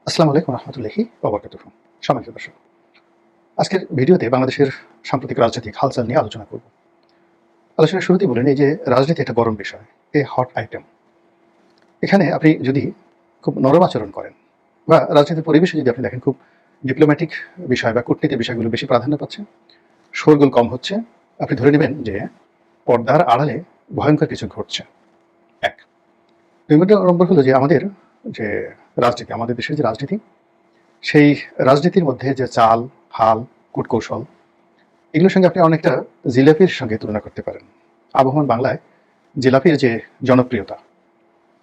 আসসালামু আলাইকুম রহমতুল্লাহি ওয়া বারাকাতুহু। সম্মানিত দর্শক, আজকের ভিডিওতে বাংলাদেশের সাম্প্রতিক রাজনৈতিক হালচাল নিয়ে আলোচনা করব। আলোচনার শুরুতেই বলেন, এই যে রাজনীতি একটা গরম বিষয়, এ হট আইটেম। এখানে আপনি যদি খুব নরম আচরণ করেন বা রাজনীতির পরিবেশে যদি আপনি দেখেন খুব ডিপ্লোম্যাটিক বিষয় বা কূটনীতির বিষয়গুলো বেশি প্রাধান্য পাচ্ছে, শোরগোল কম হচ্ছে, আপনি ধরে নেবেন যে পর্দার আড়ালে ভয়ঙ্কর কিছু ঘটছে। এক দুই নম্বর হলো যে আমাদের যে রাজনীতি, আমাদের দেশের যে রাজনীতি, সেই রাজনীতির মধ্যে যে চাল, হাল, কূটকৌশল, এগুলোর সঙ্গে আপনি অনেকটা জিলাপির সঙ্গে তুলনা করতে পারেন। আবহমান বাংলায় জিলাপির যে জনপ্রিয়তা,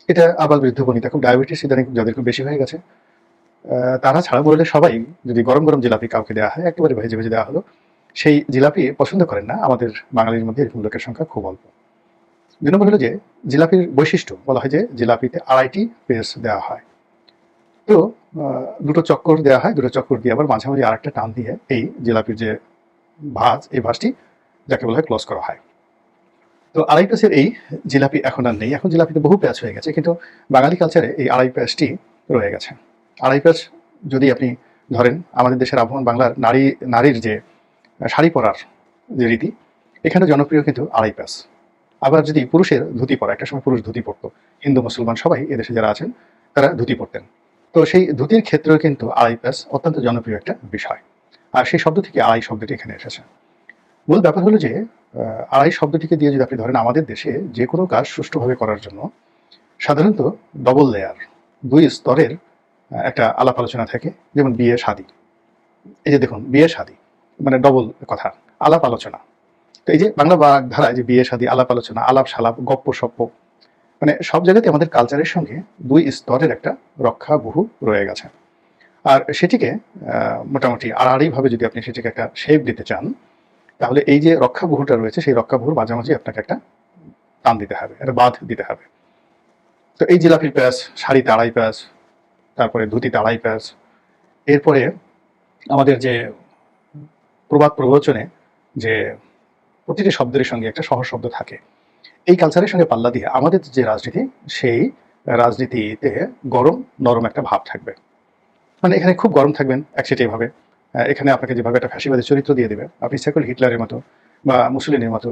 এটা আবার বৃদ্ধ বনিতা, খুব ডায়াবেটিস ইদানিং যাদের খুব বেশি হয়ে গেছে, তারা ছাড়া বললে সবাই যদি গরম গরম জিলাপি কাউকে দেওয়া হয়, একেবারে ভেজে ভেজে দেওয়া হলো, সেই জিলাপি পছন্দ করেন না আমাদের বাঙালির মধ্যে এরকম লোকের সংখ্যা খুব অল্প। দুই নম্বর হলো যে জিলাপির বৈশিষ্ট্য, বলা হয় যে জিলাপিতে আড়াইটি পেস দেওয়া হয়। তো দুটো চক্কর দেওয়া হয়, দুটো চক্কর দিয়ে আবার মাঝামাঝি আর একটা টান দিয়ে এই জিলাপির যে ভাঁজ, এই ভাঁজটি যাকে বলা হয় ক্লোজ করা হয়। তো আড়াই প্যাঁচের এই জিলাপি এখন আর নেই, এখন জিলাপিতে বহু প্যাঁচ হয়ে গেছে, কিন্তু বাঙালি কালচারে এই আড়াই প্যাঁচটি রয়ে গেছে। আড়াই প্যাঁচ যদি আপনি ধরেন, আমাদের দেশের আবহমান বাংলার নারীর যে শাড়ি পরার যে রীতি, এখানে জনপ্রিয় কিন্তু আড়াই প্যাঁচ। আবার যদি পুরুষের ধুতি পরা, একটা সময় পুরুষ ধুতি পরতো, হিন্দু মুসলমান সবাই এদেশে যারা আছেন তারা ধুতি পরতেন, তো সেই ধুতির ক্ষেত্রেও কিন্তু আড়াই প্যাঁচ অত্যন্ত জনপ্রিয় একটা বিষয়। আর সেই শব্দ থেকে আড়াই শব্দটি এখানে এসেছে। মূল ব্যাপার হলো যে আড়াই শব্দটিকে দিয়ে যদি আপনি ধরেন, আমাদের দেশে যে কোনো কাজ সুষ্ঠুভাবে করার জন্য সাধারণত ডবল লেয়ার, দুই স্তরের একটা আলাপ আলোচনা থাকে। যেমন বিয়ে শাদী, এই যে দেখুন বিয়ে শাদী মানে ডবল কথা, আলাপ আলোচনা। তো এই যে বাংলা ধারায় যে বিয়ে শাদী, আলাপ আলোচনা, আলাপ সালাপ, গপ্প সপ্প, মানে সব জায়গাতে আমাদের কালচারের সঙ্গে দুই স্তরের একটা রক্ষা বহু রয়ে গেছে। আর সেটিকে মোটামুটি আড়াআড়িভাবে যদি আপনি সেটিকে একটা শেপ দিতে চান, তাহলে এই যে রক্ষা বহুটা রয়েছে, সেই রক্ষা বহুর মাঝামাঝি আপনাকে একটা টান দিতে হবে, একটা বাঁধ দিতে হবে। তো এই জিলাপির প্যাঁচ, শাড়িতে আড়াই প্যাঁচ, তারপরে ধুতিতে আড়াই প্যাঁচ, এরপরে আমাদের যে প্রবাদ প্রবচনে যে প্রতিটি শব্দের সঙ্গে একটা সহ শব্দ থাকে, এই কালচারের সঙ্গে পাল্লা দিয়ে আমাদের যে রাজনীতি, সেই রাজনীতিতে গরম নরম একটা ভাব থাকবে। মানে এখানে খুব গরম থাকবেন একচেটিয়া ভাবে, এখানে আপনাকে যেভাবে একটা ফ্যাসিবাদী চরিত্র দিয়ে দেবে, আপনি ইচ্ছা করলে হিটলারের মতো বা মুসলিনের মতো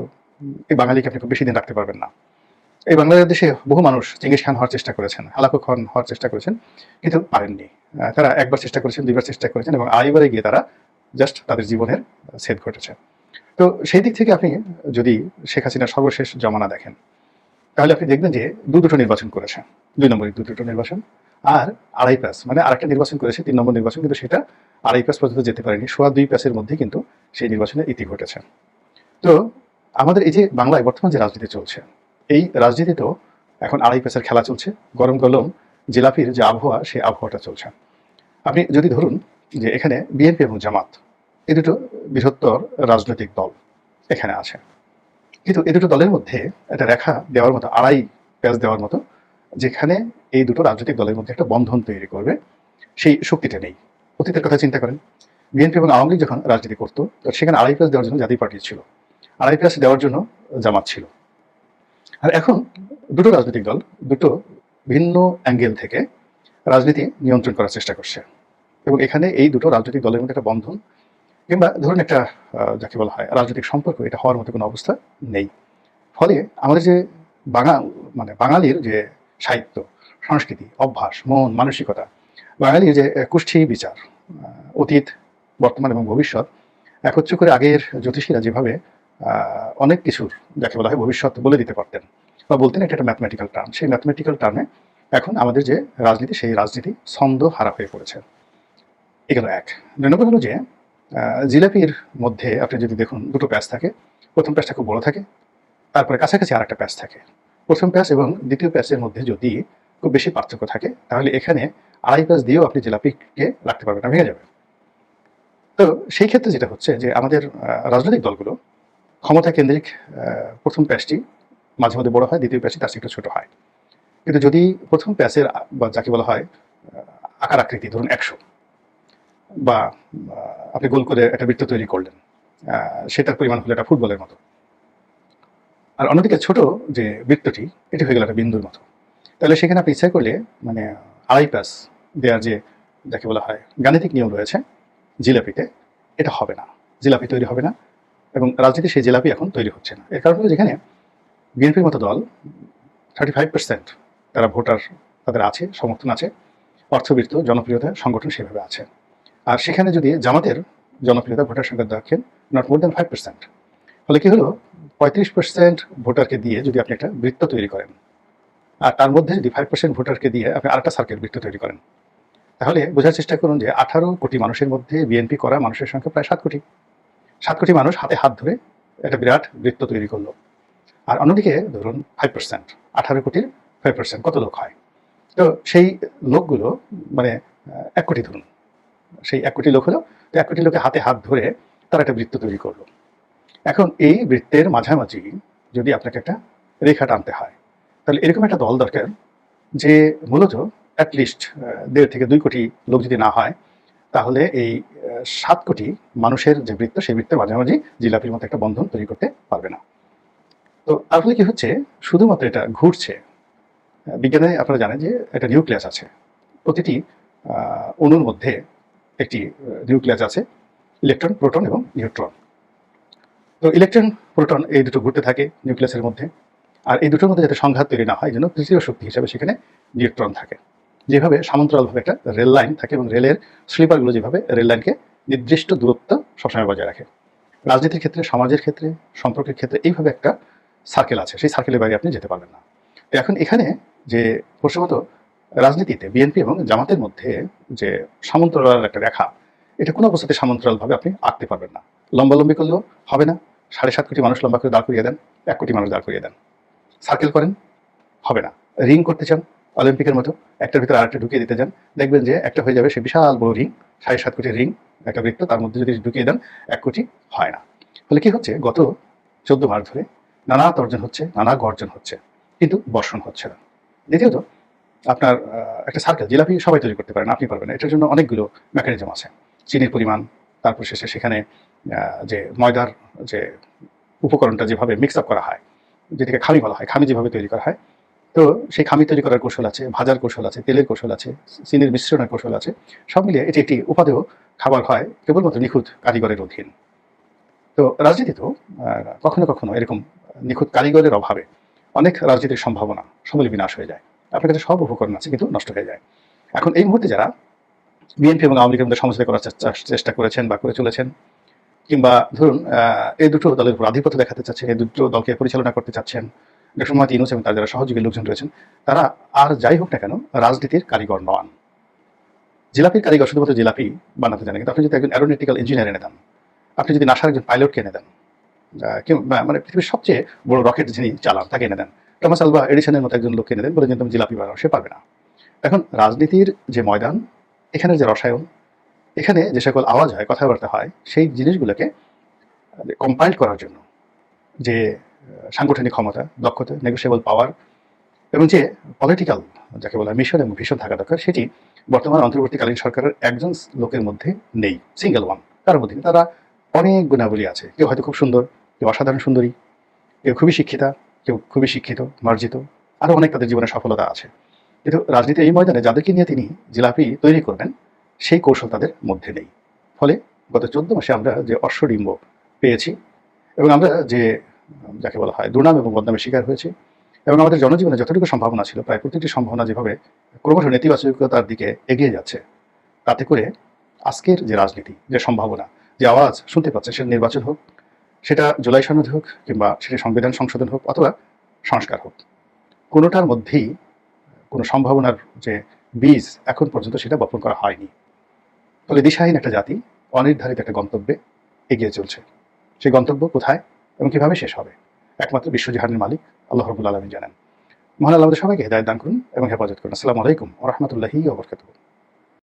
এই বাঙালিকে আপনি খুব বেশি দিন রাখতে পারবেন না। এই বাংলাদেশে বহু মানুষ চেঙ্গিস খান হওয়ার চেষ্টা করেছেন, হালাকু খান হওয়ার চেষ্টা করেছেন, কিন্তু পারেননি। তারা একবার চেষ্টা করেছেন, দুইবার চেষ্টা করেছেন, এবং আড়াইবারে গিয়ে তারা জাস্ট তাদের জীবনের ছেদ ঘটেছে। তো সেই দিক থেকে আপনি যদি শেখ হাসিনার সর্বশেষ জমানা দেখেন, তাহলে আপনি দেখবেন যে দুটো নির্বাচন করেছে, দুই নম্বরের দুটো নির্বাচন, আর আড়াই প্যাস মানে আরেকটা নির্বাচন করেছে, 3 নম্বর নির্বাচন, কিন্তু সেটা আড়াই প্যাস পর্যন্ত যেতে পারেনি, সোয়া 2 প্যাসের মধ্যে কিন্তু সেই নির্বাচনের ইতি ঘটেছে। তো আমাদের এই যে বাংলায় বর্তমান যে রাজনীতি চলছে, এই রাজনীতিতেও এখন আড়াই প্যাসের খেলা চলছে, গরম গরম জিলাপির যে আবহাওয়া, সেই আবহাওয়াটা চলছে। আপনি যদি ধরুন যে এখানে বিএনপি এবং জামাত, এই দুটো বৃহত্তর রাজনৈতিক দল এখানে আছে, কিন্তু এই দুটো দলের মধ্যে একটা রেখা দেওয়ার মতো, আড়াই প্যাচ দেওয়ার মতো, যেখানে এই দুটো রাজনৈতিক দলের মধ্যে একটা বন্ধন তৈরি করবে, সেই শক্তিটা নেই। অতীতের কথা চিন্তা করেন, বিএনপি এবং আওয়ামী লীগ যখন রাজনীতি করতো, সেখানে আড়াই প্যাচ দেওয়ার জন্য জাতীয় পার্টি ছিল, আড়াই প্যাচ দেওয়ার জন্য জামাত ছিল। আর এখন দুটো রাজনৈতিক দল দুটো ভিন্ন অ্যাঙ্গেল থেকে রাজনীতি নিয়ন্ত্রণ করার চেষ্টা করছে, এবং এখানে এই দুটো রাজনৈতিক দলের মধ্যে একটা বন্ধন কিংবা ধরুন একটা যাকে বলা হয় রাজনৈতিক সম্পর্ক, এটা হওয়ার মতো কোনো অবস্থা নেই। ফলে আমাদের যে বাঙালির যে সাহিত্য, সংস্কৃতি, অভ্যাস, মন মানসিকতা, বাঙালির যে কুষ্ঠি বিচার, অতীত, বর্তমান এবং ভবিষ্যৎ একত্র করে আগের জ্যোতিষীরা যেভাবে অনেক কিছুর যাকে বলা হয় ভবিষ্যৎ বলে দিতে পারতেন বা বলতেন, এটা একটা ম্যাথমেটিক্যাল টার্ম, সেই ম্যাথমেটিক্যাল টার্মে এখন আমাদের যে রাজনীতি, সেই রাজনীতি ছন্দ হারা হয়ে পড়েছে। এগুলো এক। 2 নম্বর হলো যে জিলাপির মধ্যে আপনি যদি দেখুন দুটো প্যাচ থাকে, প্রথম প্যাচটা খুব বড় থাকে, তারপরে কাছাকাছি আর একটা প্যাচ থাকে। প্রথম প্যাচ এবং দ্বিতীয় প্যাচের মধ্যে যদি খুব বেশি পার্থক্য থাকে, তাহলে এখানে আড়াই প্যাচ দিয়েও আপনি জিলাপিকে রাখতে পারবেন না, ভেঙে যাবে। তো সেই ক্ষেত্রে যেটা হচ্ছে যে আমাদের রাজনৈতিক দলগুলো ক্ষমতা কেন্দ্রিক, প্রথম প্যাচটি মাঝে মধ্যে বড় হয়, দ্বিতীয় প্যাচটি তার চেয়ে একটু ছোট হয়। কিন্তু যদি প্রথম প্যাচের বা যাকে বলা হয় আকার আকৃতি ধরুন 100, বা আপনি গোল করে একটা বৃত্ত তৈরি করলেন, সেটার পরিমাণ হলো একটা ফুটবলের মতো, আর অন্যদিকে ছোট যে বৃত্তটি, এটি হয়ে গেল একটা বিন্দুর মতো, তাহলে সেখানে আপনি ইচ্ছা করলে 2.5 দেওয়ার যে যাকে বলা হয় গাণিতিক নিয়ম রয়েছে জিলাপিতে, এটা হবে না। জিলাপি তৈরি হবে না এবং রাজনীতি সেই জিলাপি এখন তৈরি হচ্ছে না। এর কারণ হলো যেখানে বিএনপির মতো দল 35% তারা ভোটার তাদের আছে, সমর্থন আছে, অর্থবিত্ত, জনপ্রিয়তা, সংগঠন সেভাবে আছে। আর সেখানে যদি জামাতের জনপ্রিয়তা ভোটার সংখ্যা দেখেন নট মোর দ্যান 5%, ফলে কি হলো 35% ভোটারকে দিয়ে যদি আপনি একটা বৃত্ত তৈরি করেন আর তার মধ্যে যদি 5% ভোটারকে দিয়ে আপনি আরেকটা সার্কেল বৃত্ত তৈরি করেন, তাহলে বোঝার চেষ্টা করুন যে 18 কোটি মানুষের মধ্যে বিএনপি করা মানুষের সংখ্যা প্রায় 7 কোটি। 7 কোটি মানুষ হাতে হাত ধরে একটা বিরাট বৃত্ত তৈরি করলো। আর অন্যদিকে ধরুন 5%, 18 কোটির 5% কত লোক হয়? তো সেই লোকগুলো মানে 1 কোটি ধরুন, সেই 1 কোটি লোক হলো, তো 1 কোটি লোকের হাতে হাত ধরে তারা একটা বৃত্ত তৈরি করলো। এখন এই বৃত্তের মাঝামাঝি যদি আপনাকে একটা রেখা টানতে হয়, তাহলে এরকম একটা দল দরকার যে মূলত অ্যাটলিস্ট 1.5 থেকে 2 কোটি লোক যদি না হয়, তাহলে এই 7 কোটি মানুষের যে বৃত্ত, সেই বৃত্তের মাঝামাঝি জিলাপির মতো একটা বন্ধন তৈরি করতে পারবে না। তো তার ফলে কি হচ্ছে, শুধুমাত্র এটা ঘুরছে। বিজ্ঞানে আপনারা জানেন যে একটা নিউক্লিয়াস আছে, প্রতিটি অণুর মধ্যে একটি নিউক্লিয়াস আছে, ইলেকট্রন, প্রোটন এবং নিউট্রন। তো ইলেকট্রন, প্রোটন এই দুটো ঘুরতে থাকে নিউক্লিয়াসের মধ্যে, আর এই দুটোর মধ্যে যাতে সংঘাত তৈরি না হয়, এই জন্য তৃতীয় শক্তি হিসাবে সেখানে নিউট্রন থাকে। যেভাবে সমান্তরালভাবে একটা রেল লাইন থাকে এবং রেলের স্লিপারগুলো যেভাবে রেল লাইনকে নির্দিষ্ট দূরত্ব সবসময় বজায় রাখে, রাজনীতির ক্ষেত্রে, সমাজের ক্ষেত্রে, সম্পর্কের ক্ষেত্রে এইভাবে একটা সার্কেল আছে, সেই সার্কেলের বাইরে আপনি যেতে পারবেন না। তো এখন এখানে যে প্রসঙ্গত রাজনীতিতে বিএনপি এবং জামাতের মধ্যে যে সমান্তরাল একটা রেখা, এটা কোনো অবস্থাতে সমান্তরালভাবে আপনি আঁকতে পারবেন না। লম্বালম্বি করলেও হবে না। 7.5 কোটি মানুষ লম্বা করে দাঁড় করিয়ে দেন, 1 কোটি মানুষ দাঁড় করিয়ে দেন, সার্কেল করেন, হবে না। রিং করতে চান অলিম্পিকের মতো, একটার ভিতরে আরেকটা ঢুকিয়ে দিতে চান, দেখবেন যে একটা হয়ে যাবে সে বিশাল বড় রিং, 7.5 কোটির রিং, একটা বৃত্ত, তার মধ্যে যদি ঢুকিয়ে দেন 1 কোটি হয় না। ফলে কি হচ্ছে, গত 14 মাস ধরে নানা তর্জন হচ্ছে, নানা গর্জন হচ্ছে, কিন্তু বর্ষণ হচ্ছে না। দ্বিতীয়ত আপনার একটা সার্কেল জিলাপি সবাই তৈরি করতে পারেন, আপনি পারবেন না। এটার জন্য অনেকগুলো মেকানিজম আছে, চিনির পরিমাণ, তারপর শেষে সেখানে যে ময়দার যে উপকরণটা যেভাবে মিক্স আপ করা হয়, যেটাকে খামি বলা হয়, খামি যেভাবে তৈরি করা হয়, তো সেই খামি তৈরি করার কৌশল আছে, ভাজার কৌশল আছে, তেলের কৌশল আছে, চিনির মিশ্রণের কৌশল আছে, সব মিলিয়ে এটি একটি উপাদেয় খাবার হয় কেবলমাত্র নিখুঁত কারিগরের অধীন। তো রাজনীতিতেও কখনো কখনো এরকম নিখুঁত কারিগরের অভাবে অনেক রাজনীতির সম্ভাবনা সমূলে বিনাশ হয়ে যায়। আপনার কাছে সব উপকরণ আছে কিন্তু নষ্ট হয়ে যায়। এখন এই মুহূর্তে যারা বিএনপি এবং আওয়ামী লীগের মধ্যে সমঝোতা করার চেষ্টা করেছেন বা করে চলেছেন, কিংবা ধরুন এই দুটো দলের উপর আধিপত্য দেখাতে চাচ্ছেন, এই দুটো দলকে পরিচালনা করতে চাচ্ছেন, ডক্টর মোহাম্মদ ইউনূস এবং তার যারা সহযোগী লোকজন রয়েছেন, তারা আর যাই হোক না কেন রাজনীতির কারিগর নন। জিলাপির কারিগর শুধুমাত্র জিলাপি বানাতে জানে, কিন্তু আপনি যদি একজন অ্যারোনটিক্যাল ইঞ্জিনিয়ার এনে দেন, আপনি যদি নাসার একজন পাইলটকে এনে দেন, মানে পৃথিবীর সবচেয়ে বড় রকেট যিনি চালান তাকে এনে দেন, টমাস আলভা এডিসনের মতো একজন লোককে এনে দেন, বলে যে তুমি জিলাপি বানাও, সে পারবে না। এখন রাজনীতির যে ময়দান, এখানে যে রসায়ন, এখানে যে সকল আওয়াজ হয়, কথাবার্তা হয়, সেই জিনিসগুলোকে কম্পাইল করার জন্য যে সাংগঠনিক ক্ষমতা, দক্ষতা, নেগোশিয়েবল পাওয়ার এবং যে পলিটিক্যাল যাকে বলা মিশন এবং ভিশন থাকা দরকার, সেটি বর্তমান অন্তর্বর্তীকালীন সরকারের একজন লোকের মধ্যে নেই, সিঙ্গেল ওয়ান। তার মধ্যে তারা অনেক গুণাবলী আছে, কেউ হয়তো খুব সুন্দর, কেউ অসাধারণ সুন্দরী, কেউ খুবই শিক্ষিতা, কেউ খুবই শিক্ষিত মার্জিত, আরও অনেক তাদের জীবনে সফলতা আছে। কিন্তু রাজনীতির এই ময়দানে যাদেরকে নিয়ে তিনি জিলাপি তৈরি করবেন, সেই কৌশল তাদের মধ্যে নেই। ফলে গত 14 মাসে আমরা যে অশ্বডিম্ব পেয়েছি এবং আমরা যে যাকে বলা হয় দুর্নাম এবং বদনামের শিকার হয়েছি, এবং আমাদের জনজীবনে যতটুকু সম্ভাবনা ছিল, প্রায় প্রতিটি সম্ভাবনা যেভাবে ক্রমশ নেতিবাচকতার দিকে এগিয়ে যাচ্ছে, তাতে করে আজকের যে রাজনীতি, যে সম্ভাবনা, যে আওয়াজ শুনতে পাচ্ছে, সেটা নির্বাচন হোক, সেটা জুলাই সনদ হোক, কিংবা সেটা সংবিধান সংশোধন হোক, অথবা সংস্কার হোক, কোনোটার মধ্যেই কোনো সম্ভাবনার যে বীজ এখন পর্যন্ত সেটা বপন করা হয়নি। ফলে দিশাহীন একটা জাতি অনির্ধারিত একটা গন্তব্যে এগিয়ে চলছে। সেই গন্তব্য কোথায় এবং কিভাবে শেষ হবে, একমাত্র বিশ্বজাহানের মালিক আল্লাহ রাব্বুল আলামিন জানেন। মহান আল্লাহ আমাদের সবাইকে হেদায়েত দান করুন এবং হেফাজত করুন। আসসালামু আলাইকুম ওয়া রাহমাতুল্লাহি ওয়া বারাকাতুহু।